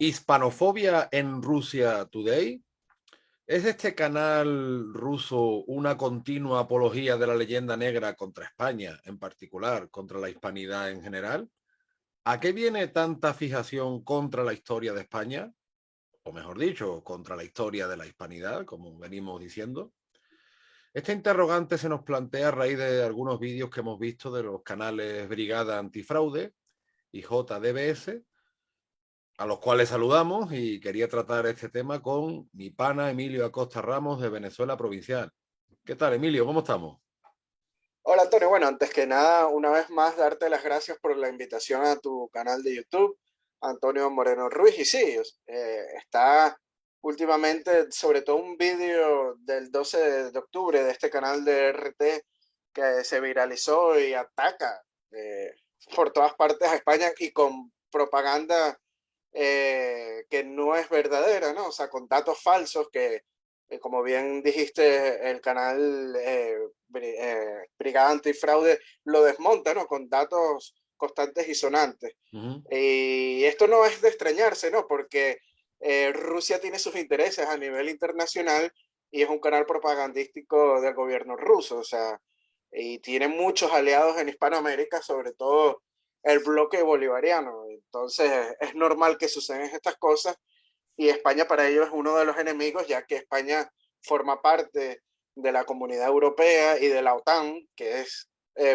Hispanofobia en Rusia Today. ¿Es este canal ruso una continua apología de la leyenda negra contra España, en particular, contra la hispanidad en general? ¿A qué viene tanta fijación contra la historia de España? O mejor dicho, contra la historia de la hispanidad, como venimos diciendo. Este interrogante se nos plantea a raíz de algunos vídeos que hemos visto de los canales Brigada Antifraude y JDBS, a los cuales saludamos, y quería tratar este tema con mi pana Emilio Acosta Ramos de Venezuela Provincial. ¿Qué tal, Emilio? ¿Cómo estamos? Hola Antonio, bueno, antes que nada, una vez más darte las gracias por la invitación a tu canal de YouTube, Antonio Moreno Ruiz. Y sí, está últimamente, sobre todo un vídeo del 12 de octubre de este canal de RT que se viralizó y ataca por todas partes a España y con propaganda que no es verdadera, ¿no? O sea, con datos falsos que, como bien dijiste, el canal Brigada Antifraude lo desmonta, ¿no? Con datos constantes y sonantes. Y esto no es de extrañarse, ¿no? Porque Rusia tiene sus intereses a nivel internacional y es un canal propagandístico del gobierno ruso, o sea, y tiene muchos aliados en Hispanoamérica, sobre todo el bloque bolivariano. Entonces es normal que sucedan estas cosas y España para ellos es uno de los enemigos, ya que España forma parte de la Comunidad Europea y de la OTAN, que es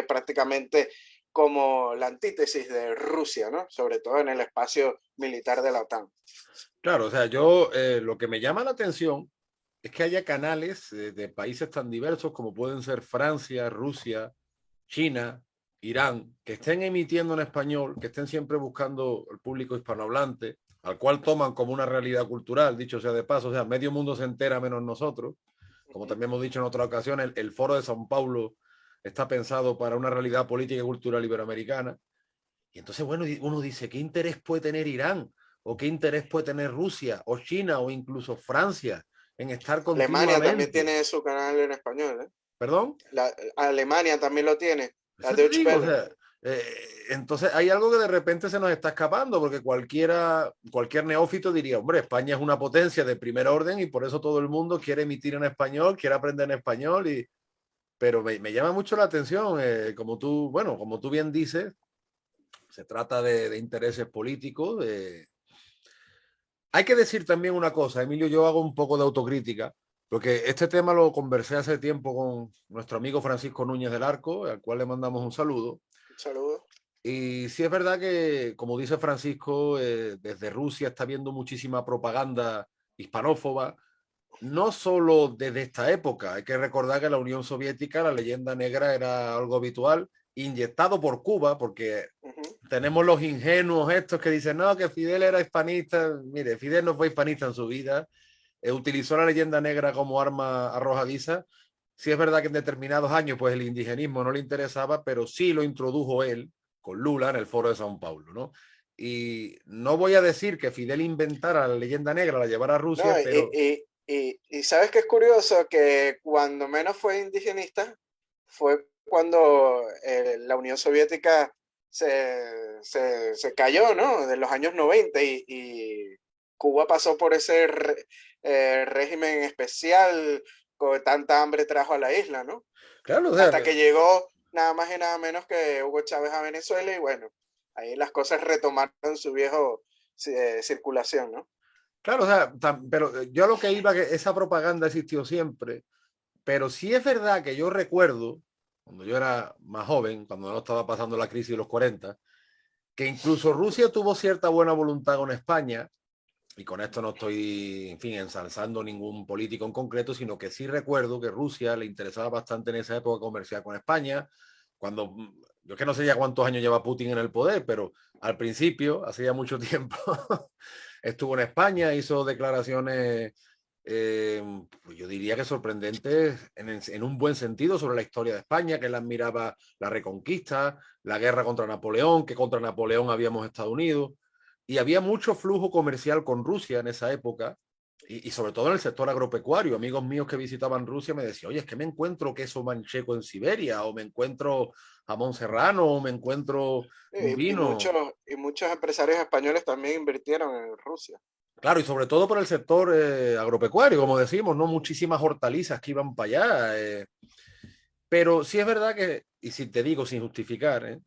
prácticamente como la antítesis de Rusia, ¿no? Sobre todo en el espacio militar de la OTAN. Claro, o sea, yo lo que me llama la atención es que haya canales de países tan diversos como pueden ser Francia, Rusia, China, Irán, que estén emitiendo en español, que estén siempre buscando el público hispanohablante, al cual toman como una realidad cultural, dicho sea de paso, o sea, medio mundo se entera menos nosotros. Como también hemos dicho en otra ocasión, el Foro de São Paulo está pensado para una realidad política y cultural iberoamericana. Y entonces, bueno, uno dice, ¿qué interés puede tener Irán? ¿O qué interés puede tener Rusia o China o incluso Francia en estar Alemania también continuamente? tiene su canal en español, ¿eh? ¿Perdón? Alemania también lo tiene, la Eso te Deutsche digo, o Welle. sea, eh, entonces hay algo que de repente se nos está escapando, porque cualquier neófito diría, hombre, España es una potencia de primer orden y por eso todo el mundo quiere emitir en español, quiere aprender en español, pero me llama mucho la atención, como tú bien dices, se trata de intereses políticos. Hay que decir también una cosa, Emilio, yo hago un poco de autocrítica, porque este tema lo conversé hace tiempo con nuestro amigo Francisco Núñez del Arco, al cual le mandamos un saludo. Un saludo. Y sí es verdad que, como dice Francisco, desde Rusia está habiendo muchísima propaganda hispanófoba, no solo desde esta época. Hay que recordar que en la Unión Soviética la leyenda negra era algo habitual, inyectado por Cuba, porque Uh -huh. tenemos los ingenuos estos que dicen, no, que Fidel era hispanista. Mire, Fidel no fue hispanista en su vida, utilizó la leyenda negra como arma arrojadiza. Sí es verdad que en determinados años pues el indigenismo no le interesaba, pero sí lo introdujo él con Lula en el Foro de São Paulo, ¿no? Y no voy a decir que Fidel inventara la leyenda negra, la llevara a No, Rusia, pero y sabes que es curioso que cuando menos fue indigenista fue cuando la Unión Soviética se cayó, ¿no? De los años 90 y Cuba pasó por ese régimen especial con tanta hambre trajo a la isla, ¿no? claro, o sea, Hasta que llegó nada más y nada menos que Hugo Chávez a Venezuela y bueno, ahí las cosas retomaron su viejo circulación, ¿no? claro, o sea, pero yo a lo que iba, que esa propaganda existió siempre, pero sí es verdad que yo recuerdo, cuando yo era más joven, cuando no estaba pasando la crisis de los 40, que incluso Rusia tuvo cierta buena voluntad con España, y con esto no estoy, en fin, ensalzando ningún político en concreto, sino que sí recuerdo que Rusia le interesaba bastante en esa época comerciar con España, cuando, yo que no sé ya cuántos años lleva Putin en el poder, pero al principio, hace ya mucho tiempo, estuvo en España, hizo declaraciones, pues yo diría que sorprendentes en un buen sentido sobre la historia de España, que él admiraba la reconquista, la guerra contra Napoleón, que contra Napoleón habíamos estado unidos, y había mucho flujo comercial con Rusia en esa época, y sobre todo en el sector agropecuario. Amigos míos que visitaban Rusia me decían, oye, es que me encuentro queso manchego en Siberia, o me encuentro jamón serrano, o me encuentro un Y muchos, vino. muchos empresarios españoles también invirtieron en Rusia. Claro, y sobre todo por el sector agropecuario, como decimos, ¿no? Muchísimas hortalizas que iban para allá. Pero sí es verdad que, y si te digo sin justificar,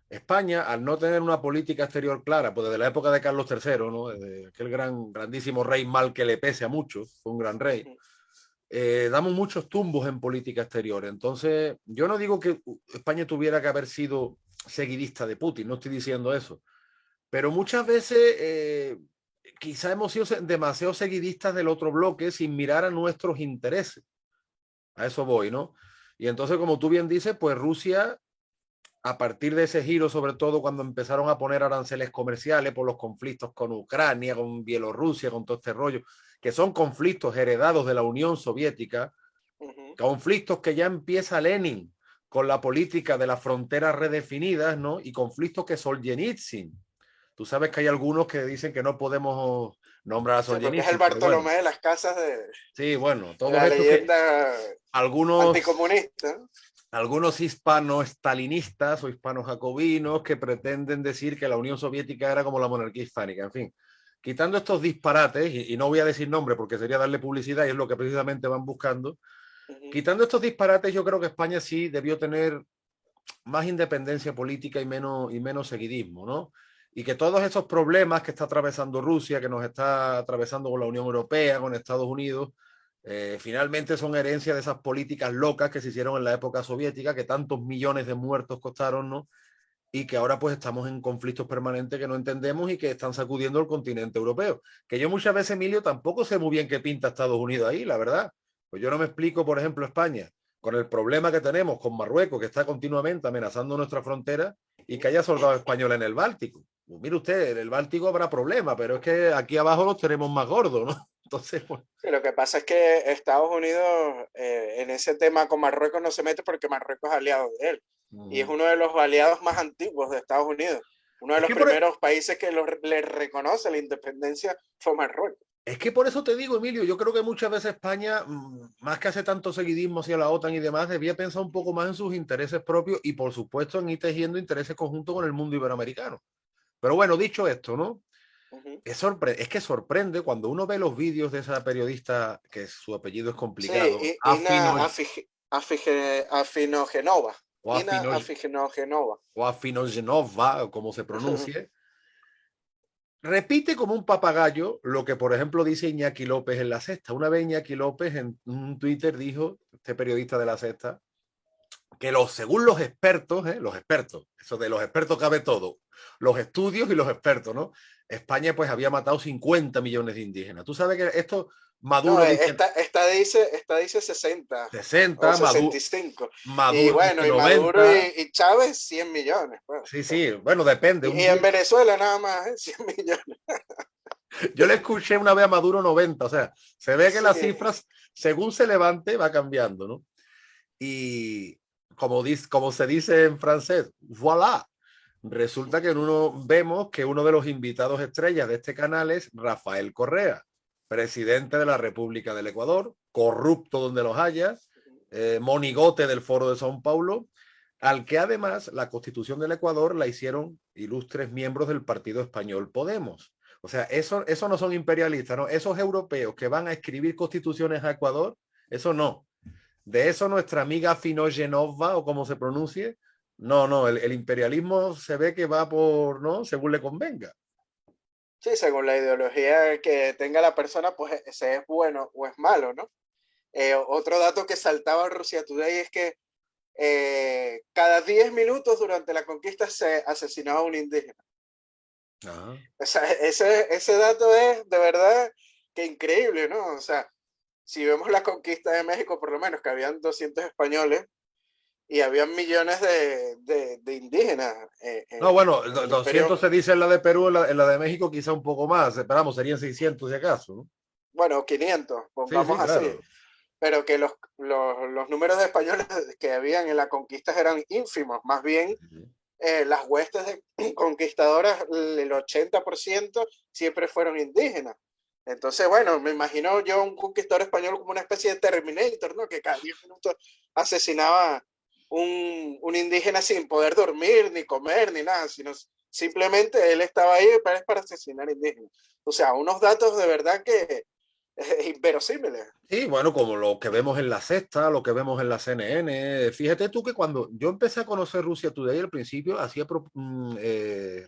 España, al no tener una política exterior clara, pues desde la época de Carlos III, ¿no? Desde aquel grandísimo rey mal que le pese a muchos, fue un gran rey, damos muchos tumbos en política exterior. Entonces, yo no digo que España tuviera que haber sido seguidista de Putin, no estoy diciendo eso, pero muchas veces quizá hemos sido demasiado seguidistas del otro bloque sin mirar a nuestros intereses. A eso voy, ¿no? Y entonces, como tú bien dices, pues Rusia, a partir de ese giro, sobre todo cuando empezaron a poner aranceles comerciales por los conflictos con Ucrania, con Bielorrusia, con todo este rollo, que son conflictos heredados de la Unión Soviética, conflictos que ya empieza Lenin con la política de las fronteras redefinidas, ¿no? Y conflictos que Solzhenitsyn. Tú sabes que hay algunos que dicen que no podemos nombrar a Sí, porque es Solzhenitsyn, el pero bueno. Bartolomé de las casas Sí, bueno, de todos la estos que leyenda anticomunista. algunos hispano-estalinistas o hispano-jacobinos que pretenden decir que la Unión Soviética era como la monarquía hispánica. En fin, quitando estos disparates, y no voy a decir nombre porque sería darle publicidad y es lo que precisamente van buscando, quitando estos disparates, yo creo que España sí debió tener más independencia política y menos seguidismo, ¿no? Y que todos esos problemas que está atravesando Rusia, que nos está atravesando con la Unión Europea, con Estados Unidos, finalmente son herencia de esas políticas locas que se hicieron en la época soviética, que tantos millones de muertos costaron, ¿no? Y que ahora pues estamos en conflictos permanentes que no entendemos y que están sacudiendo el continente europeo. Que yo muchas veces, Emilio, tampoco sé muy bien qué pinta Estados Unidos ahí, la verdad. Pues yo no me explico, por ejemplo, España, con el problema que tenemos con Marruecos, que está continuamente amenazando nuestra frontera y que haya soldados españoles en el Báltico. Pues mire usted, en el Báltico habrá problema, pero es que aquí abajo los tenemos más gordos, ¿no? Entonces, pues... Sí, lo que pasa es que Estados Unidos en ese tema con Marruecos no se mete porque Marruecos es aliado de él. Y es uno de los aliados más antiguos de Estados Unidos. Uno de los primeros países que le reconoce la independencia fue Marruecos. Es que por eso te digo, Emilio, yo creo que muchas veces España, más que hace tanto seguidismo hacia la OTAN y demás, debía pensar un poco más en sus intereses propios y, por supuesto, en ir tejiendo intereses conjuntos con el mundo iberoamericano. Pero bueno, dicho esto, ¿no? Es que sorprende cuando uno ve los vídeos de esa periodista, que su apellido es complicado, sí, Ina Afinogenova. O Afinogenova, como se pronuncie. Repite como un papagayo lo que, por ejemplo, dice Iñaki López en La Sexta. Una vez Iñaki López en un Twitter dijo, este periodista de La Sexta, que según los expertos, eso de los expertos cabe todo, los estudios y los expertos, ¿no? España pues había matado 50 millones de indígenas. Tú sabes que esto Maduro no, dice... esta dice 60. 60, o 65. Maduro y bueno, dice y Maduro 90. Y Chávez 100 millones. Pues. Sí, sí, bueno, depende. Y en Venezuela nada más, 100 millones. Yo le escuché una vez a Maduro 90, o sea, se ve que sí. Las cifras, según se levante, va cambiando, ¿no? Y como se dice en francés, voilà. Resulta que vemos que uno de los invitados estrellas de este canal es Rafael Correa, presidente de la República del Ecuador, corrupto donde los haya, monigote del Foro de São Paulo, al que además la Constitución del Ecuador la hicieron ilustres miembros del partido español Podemos. O sea, eso no son imperialistas, ¿no? Esos europeos que van a escribir constituciones a Ecuador, eso no. De eso nuestra amiga Finogenova, o como se pronuncie, no, el imperialismo se ve que va por, ¿no? Según le convenga. Sí, según la ideología que tenga la persona, pues ese es bueno o es malo, ¿no? Otro dato que saltaba en Rusia Today es que cada 10 minutos durante la conquista se asesinaba a un indígena. O sea, ese dato es de verdad que increíble, ¿no? O sea, si vemos la conquista de México, por lo menos, que habían 200 españoles y habían millones de indígenas. No, bueno, 200 se dice en la de Perú, en la de México quizá un poco más, esperamos, serían 600 si acaso, ¿no? Bueno, 500, pongamos sí, claro. Así. Pero que los números de españoles que habían en la conquista eran ínfimos, más bien las huestes de conquistadoras, el 80% siempre fueron indígenas. Entonces, bueno, me imagino yo un conquistador español como una especie de Terminator, ¿no? Que cada 10 minutos asesinaba un indígena sin poder dormir, ni comer, ni nada, sino simplemente él estaba ahí para asesinar indígenas. O sea, unos datos de verdad que inverosímiles. Sí, bueno, como lo que vemos en La Sexta, lo que vemos en la CNN. Fíjate tú que cuando yo empecé a conocer Rusia Today al principio hacía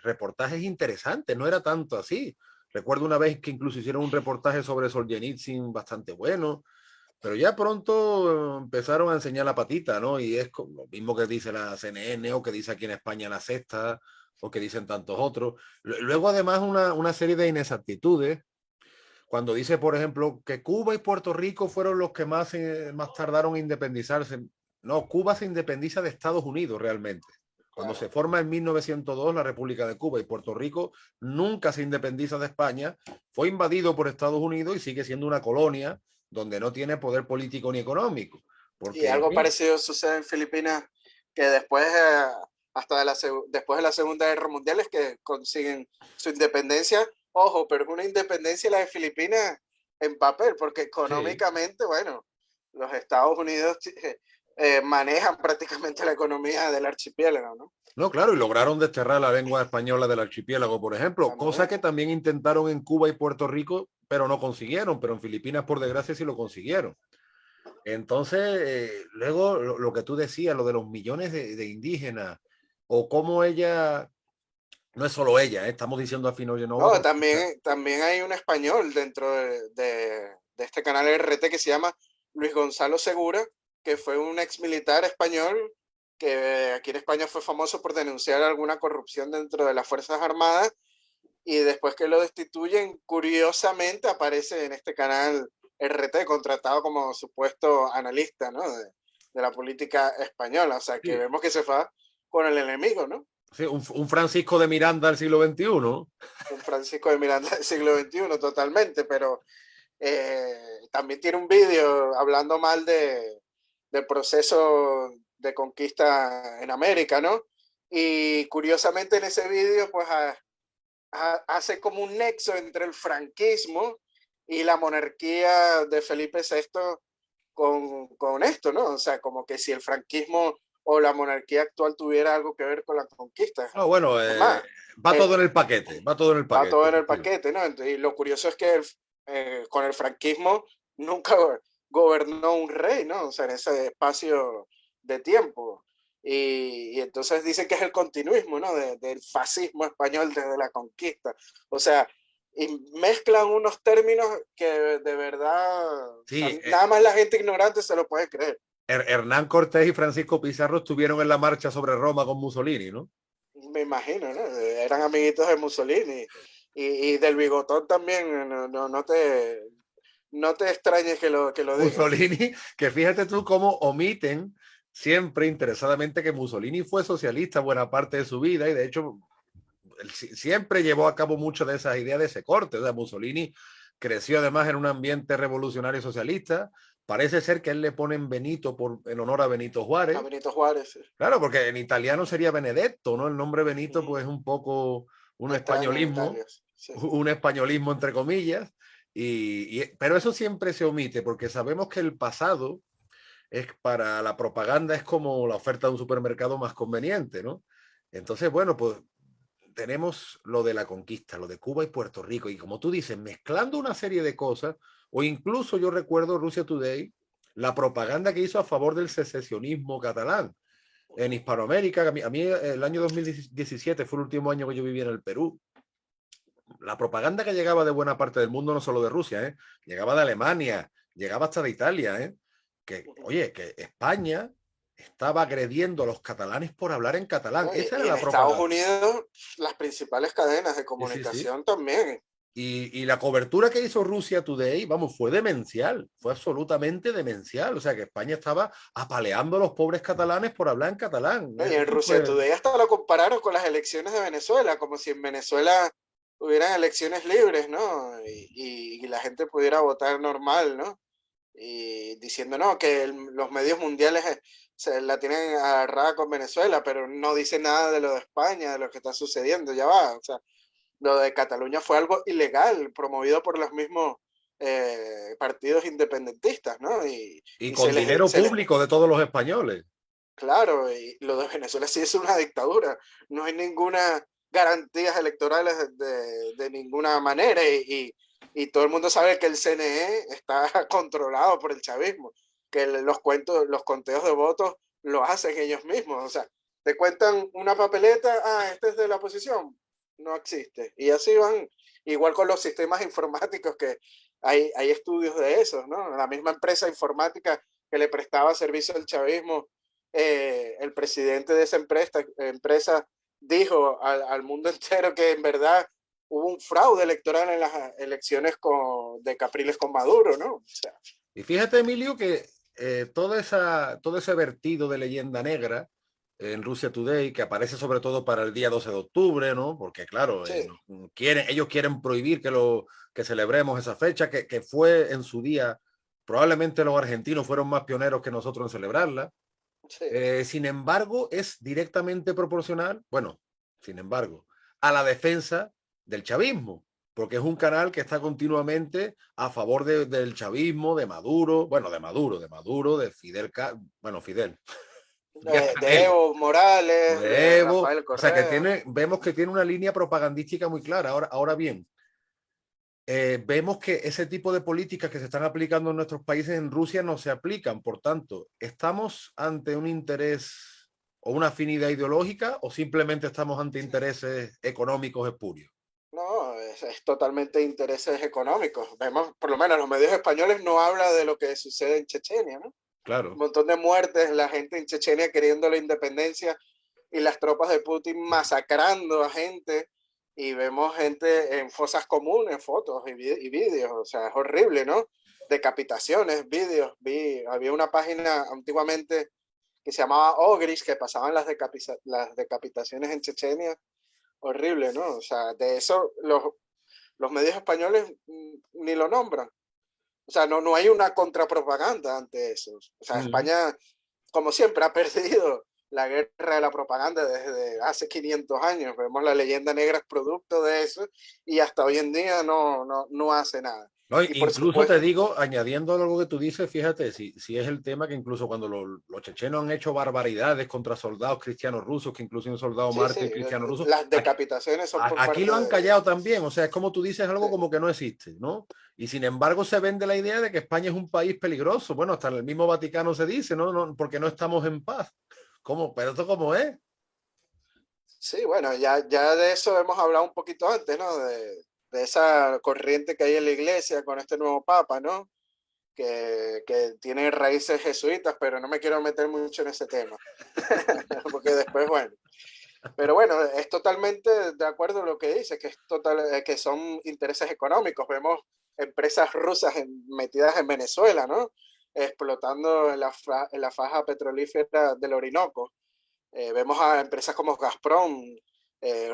reportajes interesantes, no era tanto así. Recuerdo una vez que incluso hicieron un reportaje sobre Solzhenitsyn bastante bueno, pero ya pronto empezaron a enseñar la patita, ¿no? Y es lo mismo que dice la CNN o que dice aquí en España La Sexta o que dicen tantos otros. Luego además una serie de inexactitudes cuando dice, por ejemplo, que Cuba y Puerto Rico fueron los que más tardaron en independizarse. No, Cuba se independiza de Estados Unidos realmente. Cuando Claro. se forma en 1902 la República de Cuba y Puerto Rico nunca se independiza de España, fue invadido por Estados Unidos y sigue siendo una colonia donde no tiene poder político ni económico. Y Porque, en algo fin, parecido sucede en Filipinas, que después, hasta después de la Segunda Guerra Mundial es que consiguen su independencia. Ojo, pero es una independencia la de Filipinas en papel, porque sí. económicamente, bueno, los Estados Unidos manejan prácticamente la economía del archipiélago, ¿no? No, claro, y lograron desterrar la lengua española del archipiélago, por ejemplo, cosa También. que también intentaron en Cuba y Puerto Rico, pero no consiguieron, pero en Filipinas, por desgracia, sí lo consiguieron. Entonces, luego lo que tú decías, lo de los millones de indígenas, o cómo ella, no es solo ella, estamos diciendo a Finoy, no vamos No, a escuchar. también hay un español dentro de este canal RT que se llama Luis Gonzalo Segura, que fue un ex militar español que aquí en España fue famoso por denunciar alguna corrupción dentro de las Fuerzas Armadas y después que lo destituyen, curiosamente aparece en este canal RT contratado como supuesto analista, ¿no? De la política española. O sea, que Sí, vemos que se fue con el enemigo, ¿no? sí, un Francisco de Miranda del siglo XXI. Un Francisco de Miranda del siglo XXI totalmente, pero también tiene un vídeo hablando mal del proceso de conquista en América, ¿no? Y curiosamente en ese vídeo, pues hace como un nexo entre el franquismo y la monarquía de Felipe VI con esto, ¿no? O sea, como que si el franquismo o la monarquía actual tuviera algo que ver con la conquista. No, bueno, Es más, va todo en eh, el paquete, va todo en el va todo paquete. en el Sí. paquete, ¿no? Y lo curioso es que con el franquismo nunca gobernó un rey, ¿no? O sea, en ese espacio de tiempo. Y entonces dicen que es el continuismo, ¿no? Del fascismo español desde la conquista. O sea, y mezclan unos términos que de verdad, o sea, Sí, nada más la gente ignorante se lo puede creer. Hernán Cortés y Francisco Pizarro estuvieron en la marcha sobre Roma con Mussolini, ¿no? Me imagino, ¿no? Eran amiguitos de Mussolini y del Bigotón también, no te extrañes que lo diga. Mussolini, que fíjate tú cómo omiten siempre interesadamente que Mussolini fue socialista buena parte de su vida y de hecho él siempre llevó a cabo muchas de esas ideas de ese corte. O sea, Mussolini creció además en un ambiente revolucionario socialista. Parece ser que él le ponen Benito en honor a Benito A Juárez. Benito Juárez, sí. Claro, porque en italiano sería Benedetto, ¿no? El nombre Benito pues es un poco Extraño en Italia, sí. un españolismo entre comillas. Pero eso siempre se omite porque sabemos que el pasado es para la propaganda es como la oferta de un supermercado más conveniente, ¿no? Entonces, bueno, pues tenemos lo de la conquista, lo de Cuba y Puerto Rico, y como tú dices, mezclando una serie de cosas, o incluso yo recuerdo Russia Today, la propaganda que hizo a favor del secesionismo catalán en Hispanoamérica. A mí el año 2017 fue el último año que yo viví en el Perú. La propaganda que llegaba de buena parte del mundo, no solo de Rusia, llegaba de Alemania, llegaba hasta de Italia, que, oye, que España estaba agrediendo a los catalanes por hablar en catalán. ¿No? Esa era Y en la Estados propaganda. Unidos, las principales cadenas de Sí, sí, sí. comunicación también. Y la cobertura que hizo Rusia Today, vamos, fue demencial, fue absolutamente demencial. O sea, que España estaba apaleando a los pobres catalanes por hablar en catalán. ¿No? Y en Eso Rusia fue, Today hasta lo compararon con las elecciones de Venezuela, como si en Venezuela hubieran elecciones libres, ¿no? Y la gente pudiera votar normal, ¿no? Y diciendo, no, que los medios mundiales se la tienen agarrada con Venezuela, pero no dice nada de lo de España, de lo que está sucediendo, ya va. O sea, lo de Cataluña fue algo ilegal, promovido por los mismos partidos independentistas, ¿no? y Y con dinero público de todos los españoles. claro, y lo de Venezuela sí es una dictadura, no hay ninguna garantías electorales de ninguna manera y todo el mundo sabe que el CNE está controlado por el chavismo, que los conteos de votos lo hacen ellos mismos. O sea, te cuentan una papeleta, este es de la oposición, no existe. Y así van, igual con los sistemas informáticos, que hay estudios de esos, ¿no? La misma empresa informática que le prestaba servicio al chavismo, el presidente de esa empresa dijo al mundo entero que en verdad hubo un fraude electoral en las elecciones de Capriles con Maduro, ¿no? O sea, y fíjate, Emilio, que todo ese vertido de leyenda negra en Russia Today, que aparece sobre todo para el día 12 de octubre, ¿no? Porque claro, sí, ellos quieren prohibir que celebremos esa fecha, que fue en su día, probablemente los argentinos fueron más pioneros que nosotros en celebrarla. sí. Sin embargo, es directamente proporcional, bueno, sin embargo, a la defensa del chavismo, porque es un canal que está continuamente a favor del chavismo, de Maduro, bueno, de Maduro, de Fidel, bueno, Fidel, de De Canel, Evo Morales, de de Evo, Rafael o sea que Correa. vemos que tiene una línea propagandística muy clara. Ahora bien, vemos que ese tipo de políticas que se están aplicando en nuestros países en Rusia no se aplican. Por tanto, ¿estamos ante un interés o una afinidad ideológica o simplemente estamos ante intereses económicos espurios? No, es totalmente intereses económicos. Vemos, por lo menos los medios españoles no hablan de lo que sucede en Chechenia, ¿no? Un Claro. montón de muertes, la gente en Chechenia queriendo la independencia y las tropas de Putin masacrando a gente y vemos gente en fosas comunes, fotos y vídeos, o sea, es horrible, ¿no? Decapitaciones, vídeos, había una página antiguamente que se llamaba Ogris que pasaban las decapitaciones en Chechenia, horrible, ¿no? O sea, de eso los medios españoles ni lo nombran. O sea, no hay una contrapropaganda ante eso. O sea, Mm. España, como siempre, ha perdido la guerra de la propaganda desde hace 500 años. Vemos la leyenda negra es producto de eso y hasta hoy en día no hace nada. No, Y por incluso supuesto, te digo, añadiendo algo que tú dices, fíjate, si es el tema que incluso cuando los chechenos han hecho barbaridades contra soldados cristianos rusos, que incluso un soldado sí, sí, mártir cristiano ruso, las aquí, decapitaciones son por aquí parte lo han de... callado también, o sea, es como tú dices, Sí, algo como que no existe, ¿no? Y sin embargo se vende la idea de que España es un país peligroso, bueno, hasta en el mismo Vaticano se dice, ¿no? Porque no estamos en paz. ¿Cómo? ¿Pero esto cómo es? sí, bueno, ya de eso hemos hablado un poquito antes, ¿no? De esa corriente que hay en la iglesia con este nuevo papa, ¿no? Que tiene raíces jesuitas, pero no me quiero meter mucho en ese tema, porque después, bueno. Pero bueno, es totalmente de acuerdo en lo que dice, que, que son intereses económicos. Vemos empresas rusas metidas en Venezuela, ¿no? Explotando en la faja petrolífera del Orinoco. Vemos a empresas como Gazprom,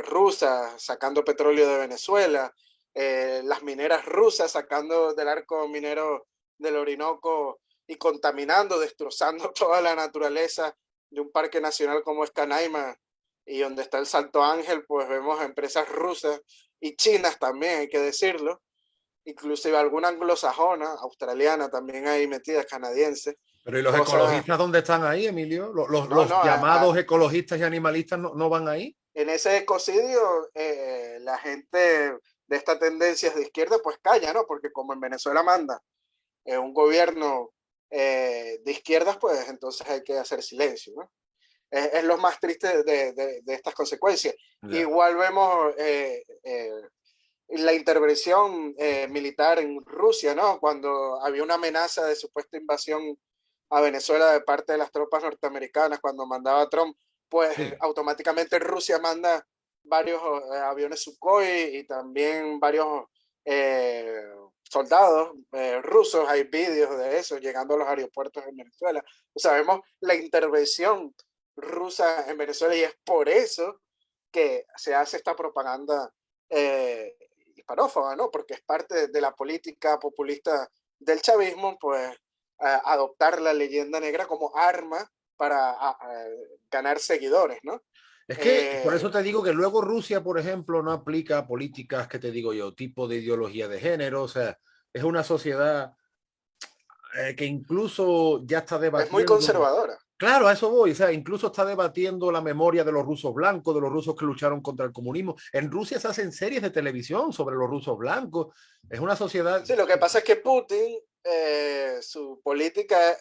rusas, sacando petróleo de Venezuela, las mineras rusas sacando del arco minero del Orinoco y contaminando, destrozando toda la naturaleza de un parque nacional como es Canaima y donde está el Salto Ángel, pues vemos empresas rusas y chinas también, hay que decirlo, inclusive alguna anglosajona, australiana también hay metidas, canadienses, Pero ¿y los cosas, ecologistas dónde están ahí, Emilio? no, Los no, llamados ecologistas y animalistas no van ahí. en ese ecocidio la gente de esta tendencia de izquierda pues calla, ¿no? Porque como en Venezuela manda un gobierno de izquierdas, pues entonces hay que hacer silencio, ¿no? Es lo más triste de estas consecuencias. Ya. Igual vemos la intervención militar en Rusia, ¿no? Cuando había una amenaza de supuesta invasión a Venezuela de parte de las tropas norteamericanas, cuando mandaba Trump, pues Sí. automáticamente Rusia manda varios aviones Sukhoi y también varios soldados rusos, hay vídeos de eso llegando a los aeropuertos en Venezuela. O sea, vemos la intervención rusa en Venezuela y es por eso que se hace esta propaganda hispanófoba, ¿no? Porque es parte de la política populista del chavismo, pues adoptar la leyenda negra como arma para ganar seguidores, ¿no? Es que por Eh, eso te digo que luego Rusia, por ejemplo, no aplica políticas que te digo yo, tipo de ideología de género, o sea, es una sociedad que incluso ya está es muy debatiendo. conservadora. Claro, a eso voy. O sea, incluso está debatiendo la memoria de los rusos blancos, de los rusos que lucharon contra el comunismo. En Rusia se hacen series de televisión sobre los rusos blancos. Es una sociedad. Sí, lo que pasa es que Putin, su política,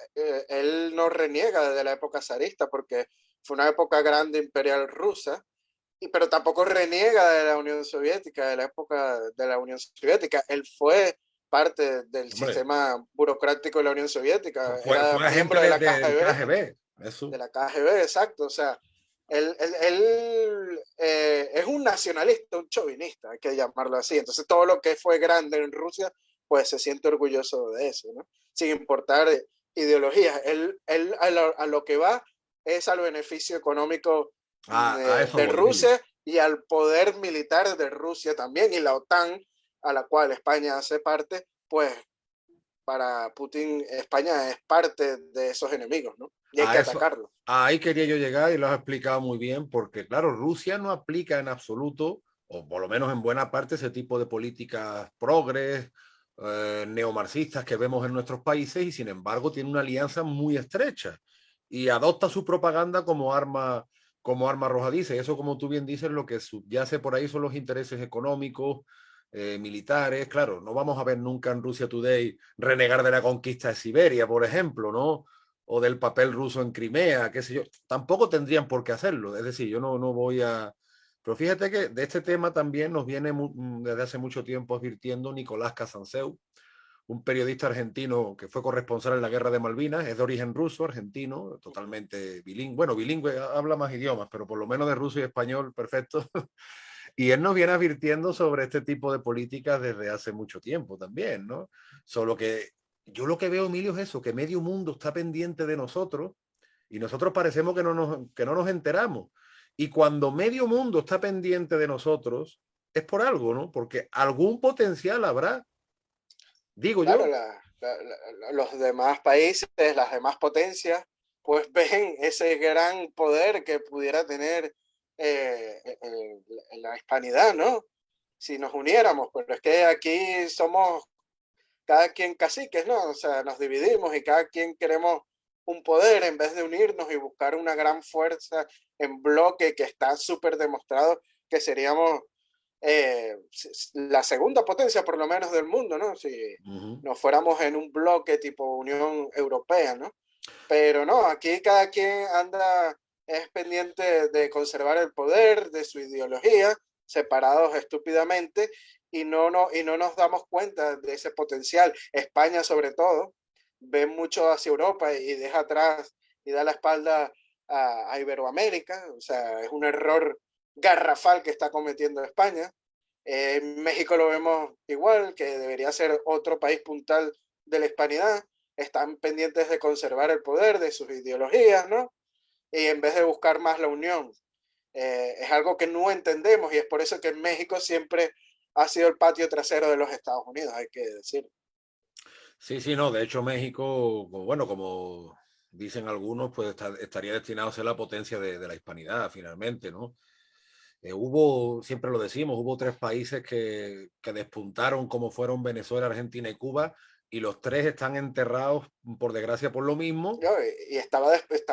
él no reniega de la época zarista porque fue una época grande imperial rusa, pero tampoco reniega de la Unión Soviética, de la época de la Unión Soviética. Él fue parte del Hombre, sistema burocrático de la Unión Soviética, fue era agente miembro de la del KGB, KGB. Eso. de la KGB, exacto. O sea, él es un nacionalista, un chauvinista, hay que llamarlo así. Entonces, todo lo que fue grande en Rusia, pues se siente orgulloso de eso, ¿no? Sin importar ideologías. Él a lo que va es al beneficio económico A eso de voy, Emilio. Rusia y al poder militar de Rusia también. Y la OTAN, a la cual España hace parte, pues para Putin, España es parte de esos enemigos, ¿no? Y hay que A eso, atacarlo. ahí quería yo llegar y lo has explicado muy bien, porque claro, Rusia no aplica en absoluto, o por lo menos en buena parte, ese tipo de políticas progres, neomarxistas que vemos en nuestros países, y sin embargo tiene una alianza muy estrecha y adopta su propaganda como arma arrojadiza. Y eso, como tú bien dices, lo que subyace por ahí son los intereses económicos, militares. Claro, no vamos a ver nunca en Rusia Today renegar de la conquista de Siberia, por ejemplo, ¿no? O del papel ruso en Crimea, qué sé yo. Tampoco tendrían por qué hacerlo. Es decir, yo no voy a... Pero fíjate que de este tema también nos viene desde hace mucho tiempo advirtiendo Nicolás Casanseu, un periodista argentino que fue corresponsal en la Guerra de Malvinas, es de origen ruso, argentino, totalmente bilingüe. Bueno, bilingüe, habla más idiomas, pero por lo menos de ruso y español, perfecto. Y él nos viene advirtiendo sobre este tipo de políticas desde hace mucho tiempo también, ¿no? Solo que yo lo que veo, Emilio, es eso, que medio mundo está pendiente de nosotros y nosotros parecemos que no nos enteramos. Y cuando medio mundo está pendiente de nosotros, es por algo, ¿no? Porque algún potencial habrá, digo Claro, yo. los demás países, las demás potencias, pues ven ese gran poder que pudiera tener la hispanidad, ¿no? Si nos uniéramos, pero es que aquí somos cada quien caciques, ¿no? O sea, nos dividimos y cada quien queremos un poder en vez de unirnos y buscar una gran fuerza en bloque que está súper demostrado que seríamos la segunda potencia por lo menos del mundo, ¿no? Si nos fuéramos en un bloque tipo Unión Europea, ¿no? Pero no, aquí cada quien anda, es pendiente de conservar el poder, de su ideología, separados estúpidamente, y no nos damos cuenta de ese potencial. España, sobre todo, ve mucho hacia Europa y deja atrás y da la espalda a Iberoamérica. O sea, es un error garrafal que está cometiendo España. En México lo vemos igual, que debería ser otro país puntal de la hispanidad. Están pendientes de conservar el poder de sus ideologías, ¿no? Y en vez de buscar más la unión. Es algo que no entendemos y es por eso que México siempre ha sido el patio trasero de los Estados Unidos, hay que decir. Sí, sí, no. De hecho, México, bueno, como dicen algunos, pues estaría destinado a ser la potencia de la hispanidad, finalmente, ¿no? Hubo, siempre lo decimos, hubo tres países que despuntaron como fueron Venezuela, Argentina y Cuba, y los tres están enterrados, por desgracia, por lo mismo. Yo, y está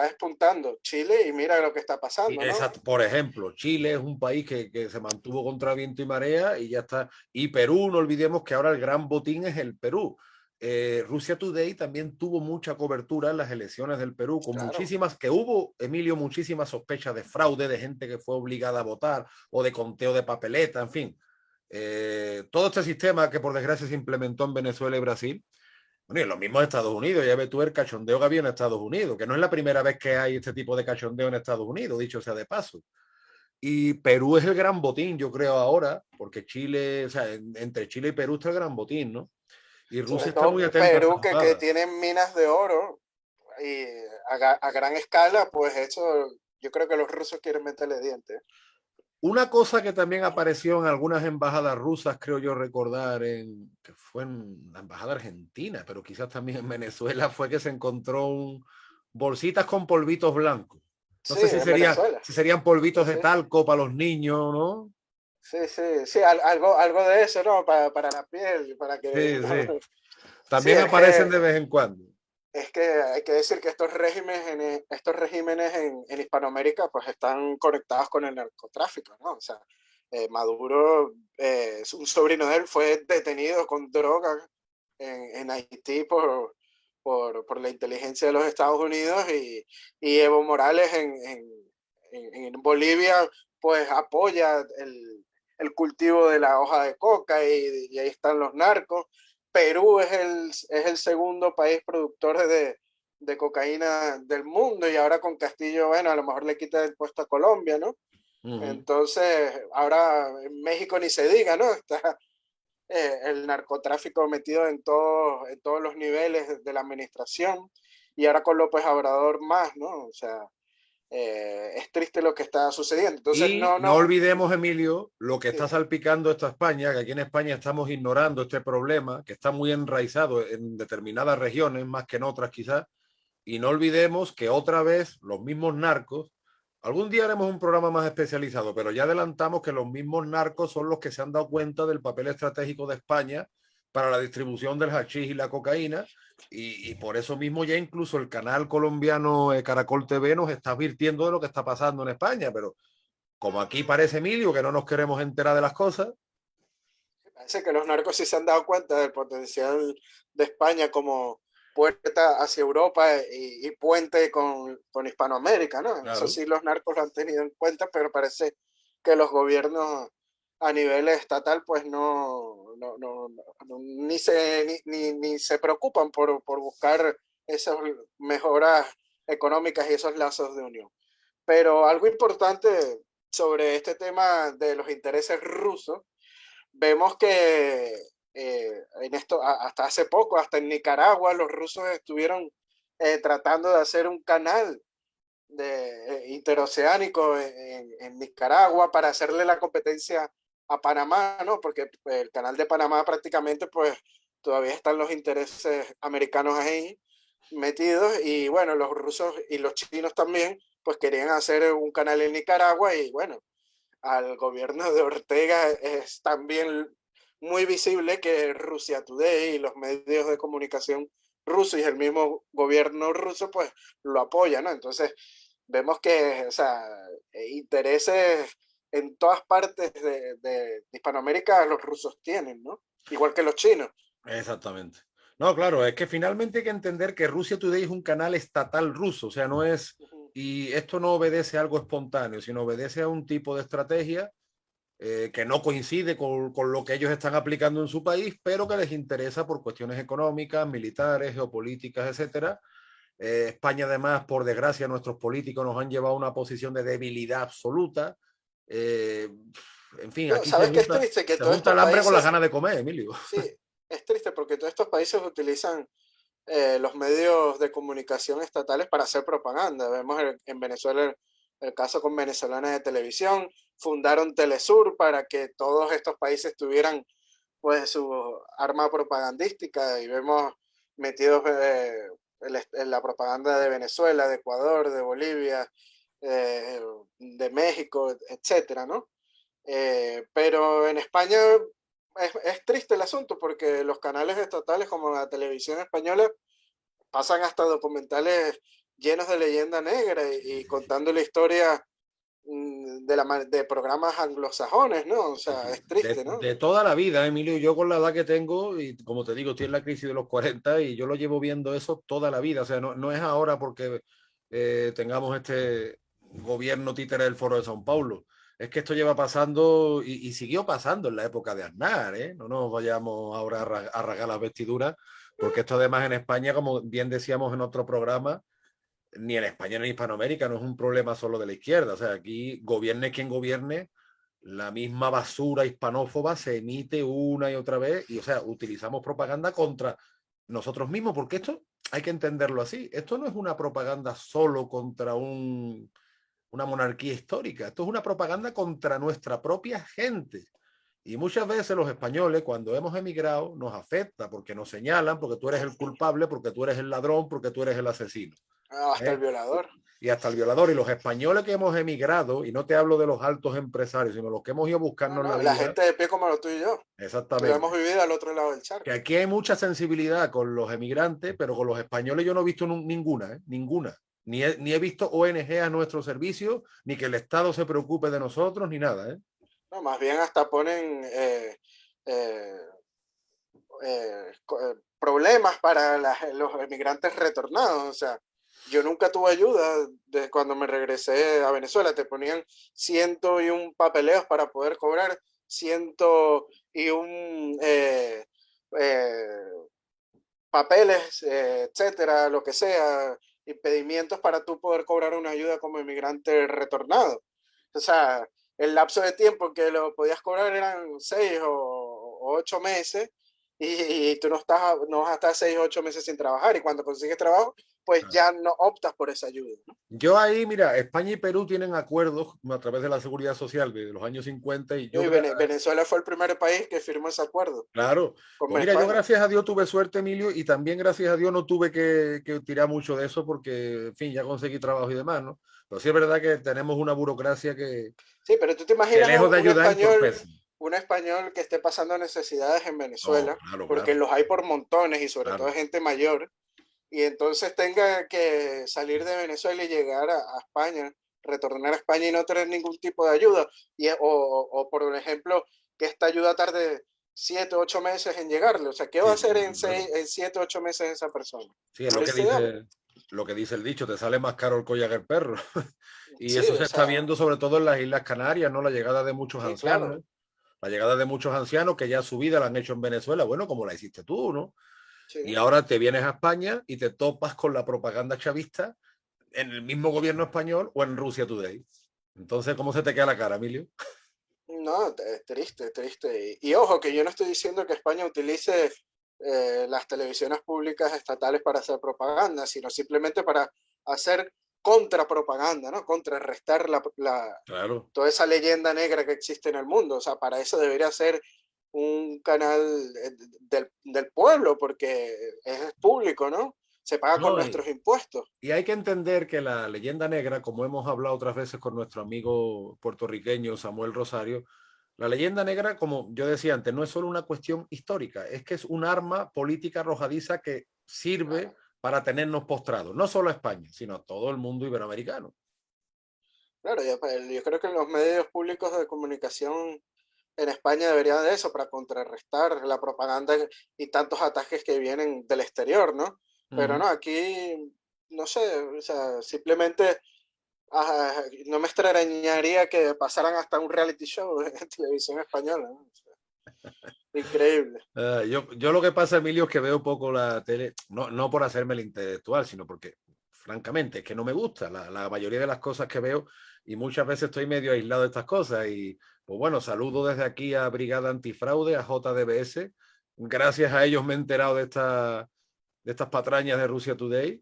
despuntando Chile y mira lo que está Y pasando, ¿no? por ejemplo, Chile es un país que se mantuvo contra viento y marea y ya está. Y Perú, no olvidemos que ahora el gran botín es el Perú. Rusia Today también tuvo mucha cobertura en las elecciones del Perú, con Claro. muchísimas, que hubo, Emilio, muchísimas sospechas de fraude, de gente que fue obligada a votar o de conteo de papeleta, en fin. Todo este sistema que por desgracia se implementó en Venezuela y Brasil. Bueno, y en los mismos Estados Unidos, ya ves tú el cachondeo que había en Estados Unidos, que no es la primera vez que hay este tipo de cachondeo en Estados Unidos, dicho sea de paso. Y Perú es el gran botín, yo creo ahora, porque Chile, o sea, entre Chile y Perú está el gran botín, ¿no? Y Sobre Rusia está todo muy atenta a esa Perú, que jugada. tiene minas de oro y a gran escala, pues eso, yo creo que los rusos quieren meterle dientes. Una cosa que también apareció en algunas embajadas rusas, creo yo recordar, que fue en la embajada argentina, pero quizás también en Venezuela, fue que se encontró bolsitas con polvitos blancos. No Sí, sé en Venezuela. si serían Sí, polvitos de sí. talco para los niños, ¿no? Sí, sí, sí, algo de eso, ¿no? Para la piel, para que... Sí, sí. Sí, También es aparecen que de vez en cuando. es que hay que decir que estos regímenes en Hispanoamérica pues están conectados con el narcotráfico, ¿no? O sea, Maduro, un sobrino de él fue detenido con drogas en Haití por la inteligencia de los Estados Unidos y Evo Morales en Bolivia pues apoya el cultivo de la hoja de coca y ahí están los narcos. Perú es el segundo país productor de cocaína del mundo y ahora con Castillo, bueno, a lo mejor le quita el puesto a Colombia, ¿no? Entonces, ahora en México ni se diga, ¿no? Está el narcotráfico metido en todos los niveles de la administración y ahora con López Obrador más, ¿no? O sea, es triste lo que está sucediendo. Entonces, Y no olvidemos, Emilio, lo que está sí, salpicando esto a España, que aquí en España estamos ignorando este problema, que está muy enraizado en determinadas regiones, más que en otras quizás, y no olvidemos que otra vez los mismos narcos, algún día haremos un programa más especializado, pero ya adelantamos que los mismos narcos son los que se han dado cuenta del papel estratégico de España para la distribución del hachís y la cocaína, y por eso mismo ya incluso el canal colombiano Caracol TV nos está advirtiendo de lo que está pasando en España, pero como aquí parece, Emilio, que no nos queremos enterar de las cosas. parece que los narcos sí se han dado cuenta del potencial de España como puerta hacia Europa y puente con Hispanoamérica, ¿no? Eso Claro. sí los narcos lo han tenido en cuenta, pero parece que los gobiernos a nivel estatal pues ni se preocupan por buscar esas mejoras económicas y esos lazos de unión. Pero algo importante sobre este tema de los intereses rusos, vemos que en esto, hasta hace poco, hasta en Nicaragua, los rusos estuvieron tratando de hacer un canal interoceánico en Nicaragua para hacerle la competencia a Panamá, ¿no? Porque el canal de Panamá prácticamente, pues, todavía están los intereses americanos ahí metidos y bueno, los rusos y los chinos también, pues querían hacer un canal en Nicaragua y bueno, al gobierno de Ortega es también muy visible que Rusia Today y los medios de comunicación rusos y el mismo gobierno ruso pues lo apoyan, ¿no? Entonces vemos que, o sea, intereses en todas partes de Hispanoamérica los rusos tienen, ¿no? Igual que los chinos. Exactamente. No, claro, es que finalmente hay que entender que Rusia Today es un canal estatal ruso, o sea, no es, Uh -huh. y esto no obedece a algo espontáneo, sino obedece a un tipo de estrategia que no coincide con lo que ellos están aplicando en su país, pero que les interesa por cuestiones económicas, militares, geopolíticas, etcétera. España, además, por desgracia, nuestros políticos nos han llevado a una posición de debilidad absoluta. Eh, en fin, No, aquí ¿sabes qué es triste? Que se todos junta estos el hambre con las países, ganas de comer, Emilio. sí, es triste porque todos estos países utilizan los medios de comunicación estatales para hacer propaganda. Vemos en Venezuela el caso con venezolanas de televisión, fundaron Telesur para que todos estos países tuvieran pues su arma propagandística y vemos metidos en la propaganda de Venezuela, de Ecuador, de Bolivia, de México, etcétera, ¿no? Pero en España es triste el asunto porque los canales estatales como la televisión española pasan hasta documentales llenos de leyenda negra y contando la historia de programas anglosajones, ¿no? O Sí, sea, sí. es triste, ¿no? De toda la vida, Emilio, yo con la edad que tengo, y como te digo, estoy en la crisis de los 40 y yo lo llevo viendo eso toda la vida. O sea, no es ahora porque tengamos este gobierno títere del Foro de São Paulo. Es que esto lleva pasando y siguió pasando en la época de Aznar, ¿eh? No nos vayamos ahora a rasgar las vestiduras, porque esto además en España, como bien decíamos en otro programa, ni en España ni en Hispanoamérica no es un problema solo de la izquierda. O sea, aquí gobierne quien gobierne, la misma basura hispanófoba se emite una y otra vez y, o sea, utilizamos propaganda contra nosotros mismos, porque esto hay que entenderlo así. Esto no es una propaganda solo contra una monarquía histórica, esto es una propaganda contra nuestra propia gente. Y muchas veces los españoles, cuando hemos emigrado, nos afecta porque nos señalan, porque tú eres el culpable, porque tú eres el ladrón, porque tú eres el asesino. Hasta el ¿Eh? violador. Y hasta el violador. Y los españoles que hemos emigrado, y no te hablo de los altos empresarios, sino los que hemos ido a No, buscarnos la no, la vida, gente de pie como lo tú y yo. Lo hemos exactamente. vivido al otro lado del Que charco. aquí hay mucha sensibilidad con los emigrantes, pero con los españoles yo no he visto ninguna, ninguna. Ni he visto ONG a nuestro servicio, ni que el Estado se preocupe de nosotros, ni nada. No, más bien hasta ponen eh, problemas para los emigrantes retornados. O sea, yo nunca tuve ayuda de cuando me regresé a Venezuela. Te ponían 101 papeleos para poder cobrar, 101 papeles, etcétera, lo que sea, impedimentos para tú poder cobrar una ayuda como inmigrante retornado. O sea, el lapso de tiempo que lo podías cobrar eran 6 o 8 meses y tú no vas a estar 6 o 8 meses sin trabajar y cuando consigues trabajo, pues ya no optas por esa ayuda, ¿no? Yo ahí, mira, España y Perú tienen acuerdos a través de la seguridad social de los años 50 y Y Venezuela fue el primer país que firmó ese acuerdo claro, con pues mira, yo España. gracias a Dios tuve suerte, Emilio, y también gracias a Dios no tuve que tirar mucho de eso porque, en fin, ya conseguí trabajo y demás, ¿no? Pero sí es verdad que tenemos una burocracia Sí, pero tú te que imaginas lejos de ayudar entorpece. un español que esté pasando necesidades en No, Venezuela, claro, porque claro, los hay por montones y sobre todo claro. gente mayor, y entonces tenga que salir de Venezuela y llegar a España, retornar a España y no tener ningún tipo de ayuda, o por ejemplo, que esta ayuda tarde 7 o 8 meses en llegarle. O sea, ¿qué va a Sí, sí, hacer claro, claro. en 7 o 8 meses esa persona? Sí, es Morirse de hambre. lo que dice el dicho, te sale más caro el collar que el perro. Y Sí, eso o se está sea, viendo sobre todo en las Islas Canarias, ¿no? La llegada de muchos sí, ancianos, claro. ¿eh? La llegada de muchos ancianos que ya su vida la han hecho en Venezuela, bueno, como la hiciste tú, ¿no? Sí. Y ahora te vienes a España y te topas con la propaganda chavista en el mismo gobierno español o en Rusia Today. Entonces, ¿cómo se te queda la cara, Emilio? No, triste, triste. Y ojo, que yo no estoy diciendo que España utilice las televisiones públicas estatales para hacer propaganda, sino simplemente para hacer contrapropaganda, ¿no? Contrarrestar Claro. toda esa leyenda negra que existe en el mundo. O sea, para eso debería ser un canal del pueblo, porque es público, ¿no? Se paga con No, nuestros impuestos. y hay que entender que la leyenda negra, como hemos hablado otras veces con nuestro amigo puertorriqueño Samuel Rosario, la leyenda negra, como yo decía antes, no es solo una cuestión histórica, es que es un arma política arrojadiza que sirve Claro, para tenernos postrados, no solo a España, sino a todo el mundo iberoamericano. claro, yo creo que los medios públicos de comunicación en España debería de eso para contrarrestar la propaganda y tantos ataques que vienen del exterior, ¿no? Uh Pero no, -huh. aquí, no sé, o sea, simplemente no me extrañaría que pasaran hasta un reality show en televisión española, ¿no? O sea, increíble. Yo lo que pasa, Emilio, es que veo poco la tele, no por hacerme el intelectual, sino porque, francamente, es que no me gusta la mayoría de las cosas que veo y muchas veces estoy medio aislado de estas cosas. Y, pues bueno, saludo desde aquí a Brigada Antifraude, a JDBS. Gracias a ellos me he enterado de estas patrañas de Rusia Today.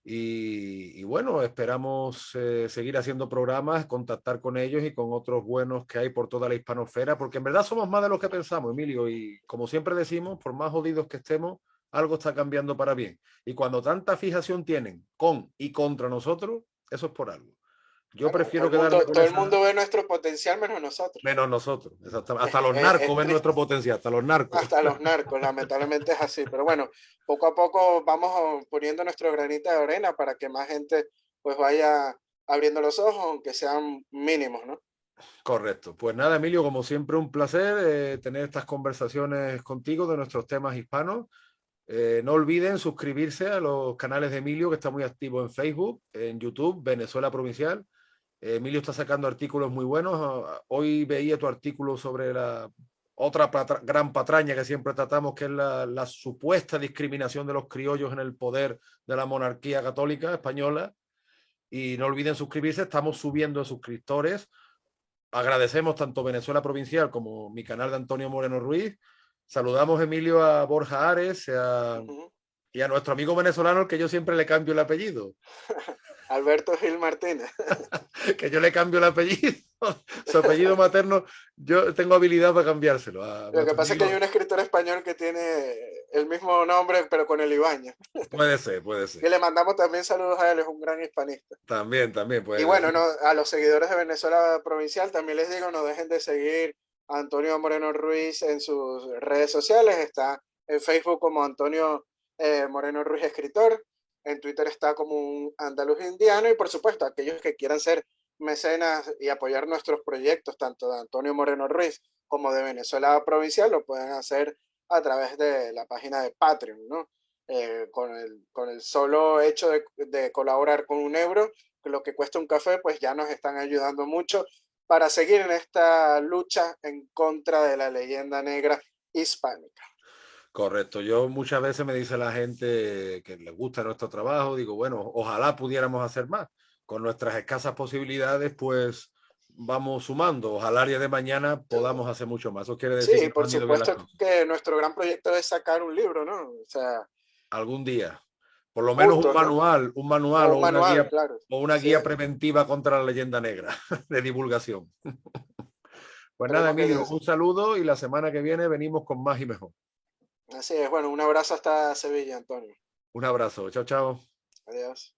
Y bueno, esperamos seguir haciendo programas, contactar con ellos y con otros buenos que hay por toda la hispanosfera, porque en verdad somos más de los que pensamos, Emilio, y como siempre decimos, por más jodidos que estemos, algo está cambiando para bien. Y cuando tanta fijación tienen con y contra nosotros, eso es por algo. Yo Claro, prefiero quedarme con todo el esa, mundo ve nuestro potencial menos nosotros. menos nosotros. Es, Hasta los es, narcos es ven nuestro triste. potencial, hasta los narcos. Hasta los narcos, lamentablemente es así. Pero bueno, poco a poco vamos poniendo nuestro granito de arena para que más gente pues vaya abriendo los ojos, aunque sean mínimos, ¿no? Correcto. Pues nada, Emilio, como siempre, un placer tener estas conversaciones contigo de nuestros temas hispanos. No olviden suscribirse a los canales de Emilio, que está muy activo en Facebook, en YouTube, Venezuela Provincial. Emilio está sacando artículos muy buenos. Hoy veía tu artículo sobre la otra gran patraña que siempre tratamos, que es la supuesta discriminación de los criollos en el poder de la monarquía católica española. Y no olviden suscribirse, estamos subiendo suscriptores. Agradecemos tanto Venezuela Provincial como mi canal de Antonio Moreno Ruiz. Saludamos, Emilio, a Borja Ares, Uh -huh. y a nuestro amigo venezolano, al que yo siempre le cambio el apellido. Alberto Gil Martínez. Que yo le cambio el apellido, su apellido materno, yo tengo habilidad para cambiárselo. A Lo que nuestro pasa es que hay amigo. un escritor español que tiene el mismo nombre, pero con el Ibáñez. Puede ser, puede Que ser. le mandamos también saludos a él, es un gran hispanista. También, también, Y pues. bueno, no, a los seguidores de Venezuela Provincial también les digo, no dejen de seguir a Antonio Moreno Ruiz en sus redes sociales. Está en Facebook como Antonio Moreno Ruiz Escritor. En Twitter está como un andaluz indiano. Y por supuesto, aquellos que quieran ser mecenas y apoyar nuestros proyectos, tanto de Antonio Moreno Ruiz como de Venezuela Provincial, lo pueden hacer a través de la página de Patreon, ¿no? Con el solo hecho de colaborar con €1, lo que cuesta un café, pues ya nos están ayudando mucho para seguir en esta lucha en contra de la leyenda negra hispánica. Correcto. Yo muchas veces me dice la gente que le gusta nuestro trabajo, digo, bueno, ojalá pudiéramos hacer más. Con nuestras escasas posibilidades, pues vamos sumando. Ojalá el día de mañana podamos hacer mucho más. Eso quiere decir que Sí, nos por han ido bien las supuesto cosas. que nuestro gran proyecto es sacar un libro, ¿no? O sea, Algún día. Por lo menos juntos, ¿no? un manual O un manual, claro. o una Sí, guía preventiva contra la leyenda negra de divulgación. Pues nada, esperemos que Emilio, Dios. un saludo y la semana que viene venimos con más y mejor. Así es, bueno, un abrazo hasta Sevilla, Antonio. Un abrazo. Chao, chao. Adiós.